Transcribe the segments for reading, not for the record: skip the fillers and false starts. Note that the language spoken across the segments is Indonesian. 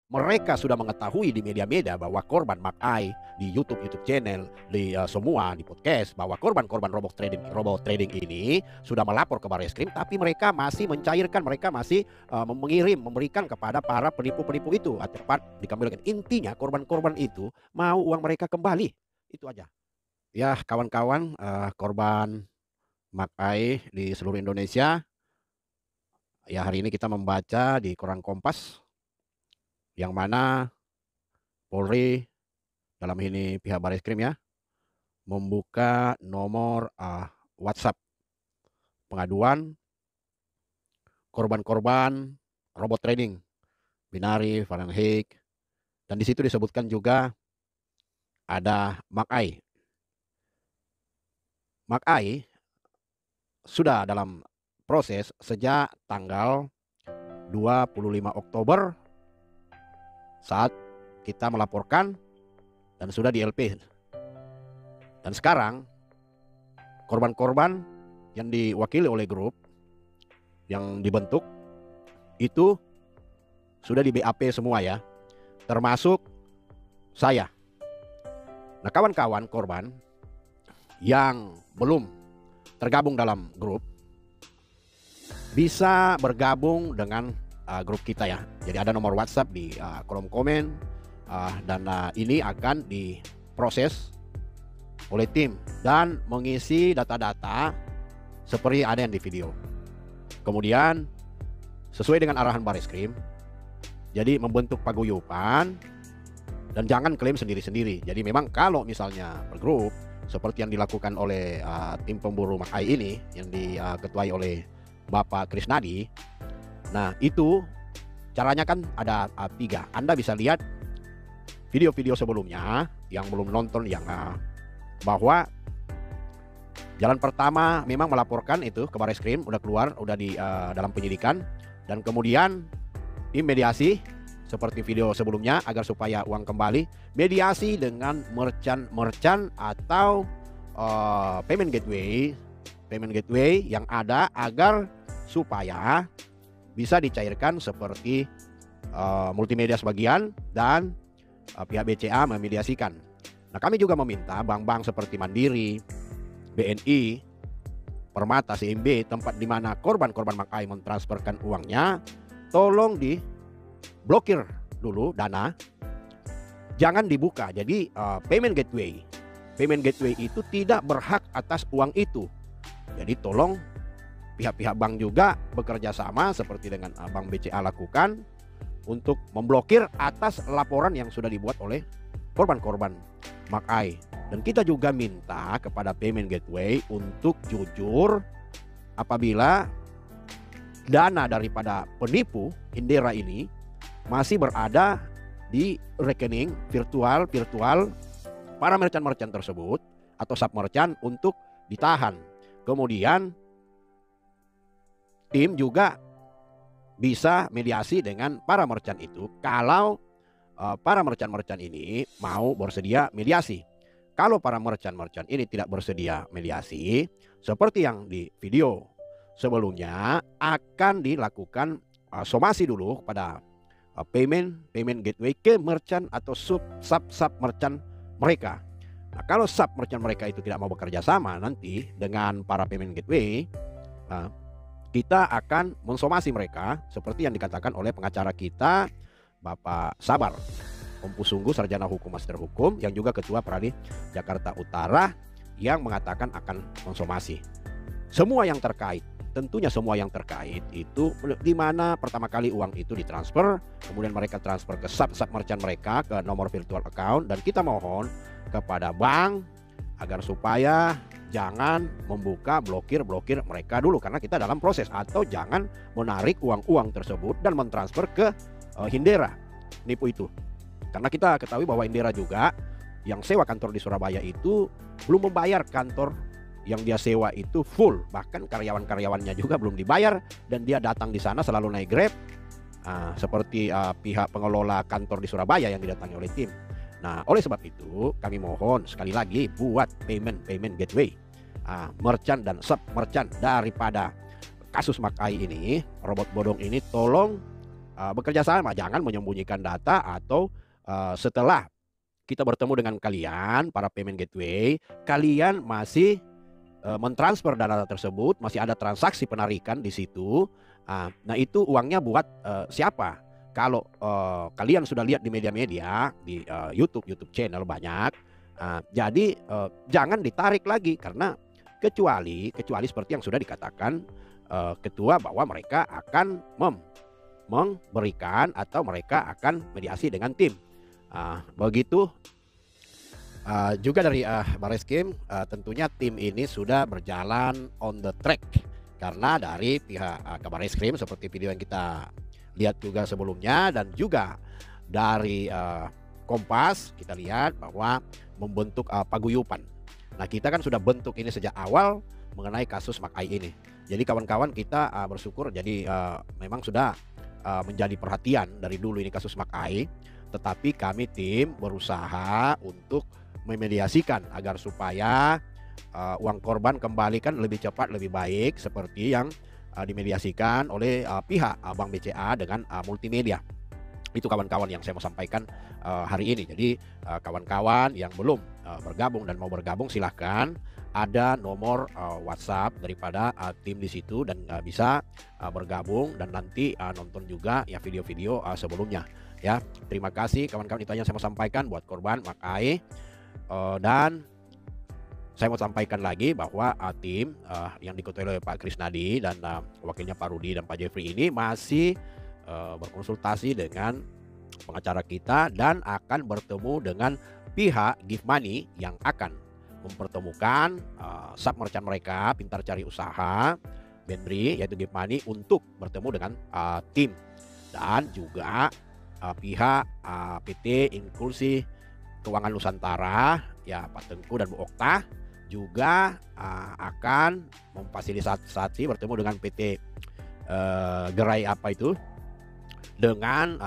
mereka sudah mengetahui di media-media bahwa korban Makai di YouTube channel, di semua di podcast bahwa korban-korban robot trading ini sudah melapor ke Barreskrim, tapi mereka masih mencairkan, mereka masih memberikan kepada para penipu-penipu itu, atau tepat dikembalikan. Intinya korban-korban itu mau uang mereka kembali, itu aja. Ya kawan-kawan, korban Makai di seluruh Indonesia, ya hari ini kita membaca di koran Kompas yang mana Polri, dalam ini pihak Barreskrim ya, membuka nomor WhatsApp pengaduan korban-korban robot trading, Binari, Fahrenheit, dan di situ disebutkan juga ada Makai. Makai sudah dalam proses sejak tanggal 25 Oktober saat kita melaporkan dan sudah di LP. Dan sekarang korban-korban yang diwakili oleh grup yang dibentuk itu sudah di BAP semua ya, termasuk saya. Nah kawan-kawan korban yang belum tergabung dalam grup bisa bergabung dengan grup kita ya. Jadi ada nomor WhatsApp di kolom komen, dan ini akan diproses oleh tim dan mengisi data-data seperti ada yang di video. Kemudian sesuai dengan arahan Barreskrim, jadi membentuk paguyuban dan jangan klaim sendiri-sendiri. Jadi memang kalau misalnya bergrup seperti yang dilakukan oleh tim pemburu Makai ini yang diketuai oleh Bapak Krisnadi, nah itu caranya kan ada 3. Anda bisa lihat video-video sebelumnya yang belum nonton, yang bahwa jalan pertama memang melaporkan itu ke Barreskrim, udah keluar, udah di dalam penyidikan, dan kemudian tim mediasi seperti video sebelumnya agar supaya uang kembali, mediasi dengan merchant atau payment gateway yang ada agar supaya bisa dicairkan seperti multimedia sebagian dan pihak BCA memediasikan. Nah kami juga meminta bank-bank seperti Mandiri, BNI, Permata, CIMB, tempat di mana korban-korban Makai mentransferkan uangnya, tolong diblokir dulu dana, jangan dibuka. Jadi payment gateway itu tidak berhak atas uang itu. Jadi tolong pihak-pihak bank juga bekerja sama seperti dengan Bank BCA lakukan untuk memblokir atas laporan yang sudah dibuat oleh korban-korban Makai. Dan kita juga minta kepada payment gateway untuk jujur apabila dana daripada penipu Indera ini masih berada di rekening virtual para merchant tersebut atau sub merchant untuk ditahan. Kemudian tim juga bisa mediasi dengan para merchant itu kalau para merchant ini mau bersedia mediasi. Kalau para merchant ini tidak bersedia mediasi, seperti yang di video sebelumnya, akan dilakukan somasi dulu pada payment gateway ke merchant atau sub merchant mereka. Nah, kalau sub merchant mereka itu tidak mau bekerja sama nanti dengan para payment gateway, kita akan mensomasi mereka seperti yang dikatakan oleh pengacara kita, Bapak Sabar Ompu Sungguh, sarjana hukum, master hukum, yang juga ketua Pradi Jakarta Utara, yang mengatakan akan mensomasi semua yang terkait. Tentunya semua yang terkait itu di mana pertama kali uang itu ditransfer, kemudian mereka transfer ke sub merchant mereka ke nomor virtual account, dan kita mohon kepada bank agar supaya jangan membuka blokir mereka dulu karena kita dalam proses, atau jangan menarik uang-uang tersebut dan mentransfer ke Indera nipu itu. Karena kita ketahui bahwa Indera juga yang sewa kantor di Surabaya itu belum membayar kantor yang dia sewa itu full, bahkan karyawan-karyawannya juga belum dibayar, dan dia datang di sana selalu naik Grab, seperti pihak pengelola kantor di Surabaya yang didatangi oleh tim. Nah oleh sebab itu kami mohon sekali lagi buat payment gateway, merchant dan sub merchant daripada kasus Makai ini, robot bodong ini, tolong bekerja sama, jangan menyembunyikan data atau setelah kita bertemu dengan kalian para payment gateway, kalian masih mentransfer dana tersebut, masih ada transaksi penarikan di situ. Nah itu uangnya buat siapa? Kalau kalian sudah lihat di media-media, di YouTube channel banyak, jadi jangan ditarik lagi, karena kecuali seperti yang sudah dikatakan ketua bahwa mereka akan memberikan atau mereka akan mediasi dengan tim. Begitu juga dari Barreskrim, tentunya tim ini sudah berjalan on the track, karena dari pihak Kabar Eskrim seperti video yang kita lihat juga sebelumnya, dan juga dari Kompas kita lihat bahwa membentuk paguyuban. Nah kita kan sudah bentuk ini sejak awal mengenai kasus Makai ini. Jadi kawan-kawan kita bersyukur, jadi memang sudah menjadi perhatian dari dulu ini kasus Makai. Tetapi kami tim berusaha untuk memediasikan agar supaya uang korban kembalikan lebih cepat, lebih baik, seperti yang dimediasikan oleh pihak Bank BCA dengan multimedia. Itu kawan-kawan yang saya mau sampaikan hari ini. Jadi kawan-kawan yang belum bergabung dan mau bergabung, silahkan, ada nomor WhatsApp daripada tim di situ, dan bisa bergabung dan nanti nonton juga ya video-video sebelumnya. Ya, terima kasih kawan-kawan, itu aja yang saya mau sampaikan buat korban Makai. Dan saya mau sampaikan lagi bahwa tim yang diketuai oleh Pak Krisnadi dan wakilnya Pak Rudi dan Pak Jeffrey ini masih berkonsultasi dengan pengacara kita dan akan bertemu dengan pihak Give Money yang akan mempertemukan sub merchant mereka Pintar Cari Usaha Benbri, yaitu Give Money, untuk bertemu dengan tim, dan juga pihak PT Inklusi Keuangan Nusantara ya Pak Tengku dan Bu Okta juga akan memfasilitasi bertemu dengan PT Gerai apa itu dengan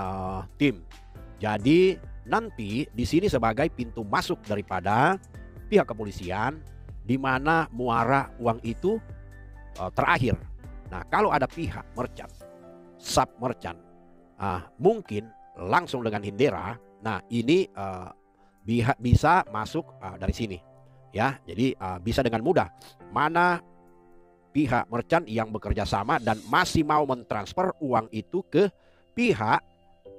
tim. Jadi nanti di sini sebagai pintu masuk daripada pihak kepolisian, di mana muara uang itu terakhir. Nah kalau ada pihak merchant, sub merchant, mungkin langsung dengan Hindera, nah ini bisa masuk dari sini ya. Jadi bisa dengan mudah mana pihak merchant yang bekerja sama dan masih mau mentransfer uang itu ke pihak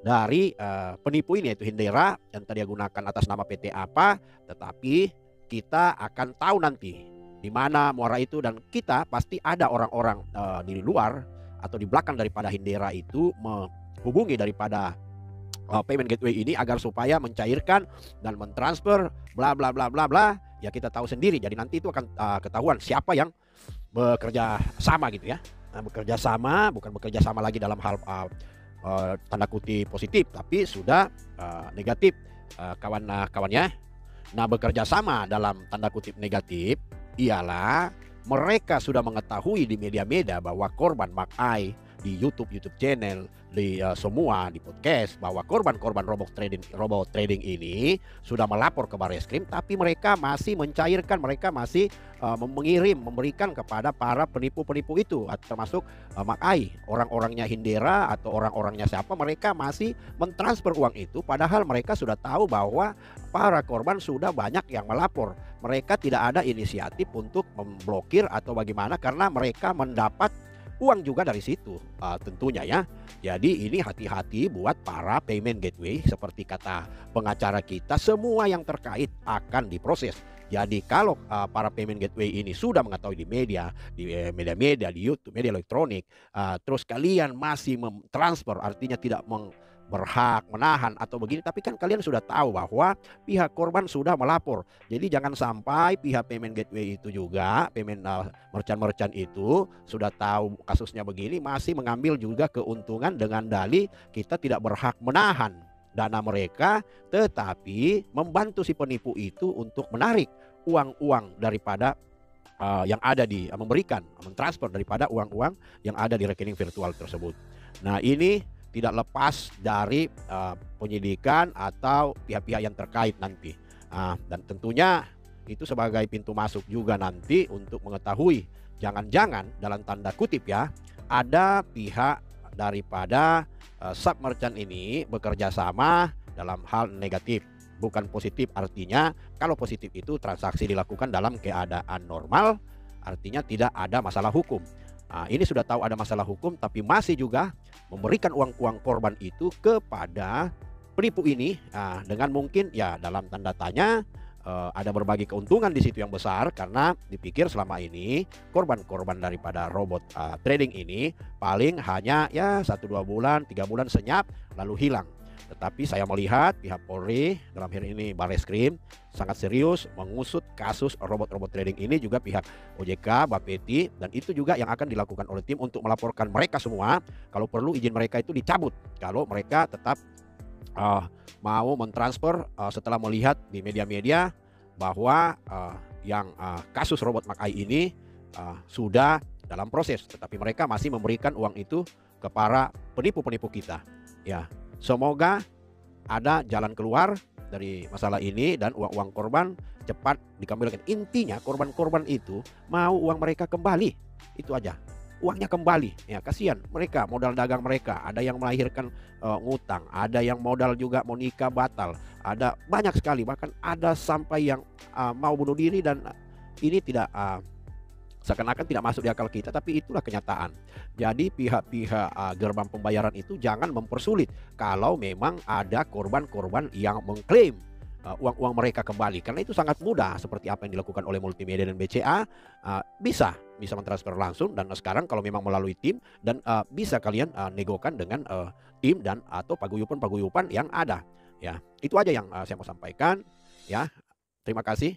dari penipu ini, yaitu Hindera yang tadi gunakan atas nama PT apa, tetapi kita akan tahu nanti di mana muara itu, dan kita pasti ada orang-orang di luar atau di belakang daripada Hindera itu menghubungi daripada payment gateway ini agar supaya mencairkan dan mentransfer bla bla bla bla bla. Ya kita tahu sendiri. Jadi nanti itu akan ketahuan siapa yang bekerja sama gitu ya. Nah, bekerja sama, bukan bekerja sama lagi dalam hal tanda kutip positif, tapi sudah negatif kawan-kawannya. Nah bekerja sama dalam tanda kutip negatif ialah mereka sudah mengetahui di media-media bahwa korban Makai di YouTube channel, di semua di podcast, bahwa korban-korban robot trading ini sudah melapor ke Barreskrim, tapi mereka masih mencairkan, mereka masih memberikan kepada para penipu-penipu itu, termasuk Makai, orang-orangnya Hindera atau orang-orangnya siapa, mereka masih mentransfer uang itu, padahal mereka sudah tahu bahwa para korban sudah banyak yang melapor. Mereka tidak ada inisiatif untuk memblokir atau bagaimana, karena mereka mendapat uang juga dari situ tentunya ya. Jadi ini hati-hati buat para payment gateway, seperti kata pengacara kita, semua yang terkait akan diproses. Jadi kalau para payment gateway ini sudah mengetahui di media, di YouTube, media elektronik, terus kalian masih mentransfer, artinya tidak berhak menahan atau begini, tapi kan kalian sudah tahu bahwa pihak korban sudah melapor. Jadi jangan sampai pihak payment gateway itu juga, payment merchant itu sudah tahu kasusnya begini, masih mengambil juga keuntungan dengan dalih kita tidak berhak menahan dana mereka, tetapi membantu si penipu itu untuk menarik uang-uang daripada yang ada di mentransfer daripada uang-uang yang ada di rekening virtual tersebut. Nah ini tidak lepas dari penyidikan atau pihak-pihak yang terkait nanti, dan tentunya itu sebagai pintu masuk juga nanti untuk mengetahui, jangan-jangan dalam tanda kutip ya, ada pihak daripada sub merchant ini bekerja sama dalam hal negatif, bukan positif. Artinya kalau positif itu transaksi dilakukan dalam keadaan normal, artinya tidak ada masalah hukum. Nah, ini sudah tahu ada masalah hukum tapi masih juga memberikan uang korban itu kepada penipu ini, dengan mungkin ya dalam tanda tanya ada berbagai keuntungan di situ yang besar, karena dipikir selama ini korban-korban daripada robot trading ini paling hanya ya 1-2 bulan, 3 bulan senyap lalu hilang. Tetapi saya melihat pihak Polri, dalam hal ini Barreskrim, sangat serius mengusut kasus robot-robot trading ini, juga pihak OJK, Bapeti, dan itu juga yang akan dilakukan oleh tim untuk melaporkan mereka semua. Kalau perlu izin mereka itu dicabut kalau mereka tetap mau mentransfer setelah melihat di media-media bahwa yang kasus robot Makai ini sudah dalam proses, tetapi mereka masih memberikan uang itu ke para penipu-penipu kita. Ya, semoga ada jalan keluar dari masalah ini dan uang-uang korban cepat dikembalikan. Intinya korban-korban itu mau uang mereka kembali, itu aja. Uangnya kembali, ya kasihan mereka, modal dagang mereka, ada yang melahirkan ngutang, ada yang modal juga mau nikah batal, ada banyak sekali, bahkan ada sampai yang mau bunuh diri, dan ini tidak seakan-akan tidak masuk di akal kita, tapi itulah kenyataan. Jadi pihak-pihak gerbang pembayaran itu jangan mempersulit kalau memang ada korban-korban yang mengklaim uang-uang mereka kembali, karena itu sangat mudah, seperti apa yang dilakukan oleh Multimedia dan BCA. Bisa mentransfer langsung, dan sekarang kalau memang melalui tim, dan bisa kalian negokan dengan tim dan atau paguyupan yang ada. Ya, itu aja yang saya mau sampaikan. Ya, terima kasih.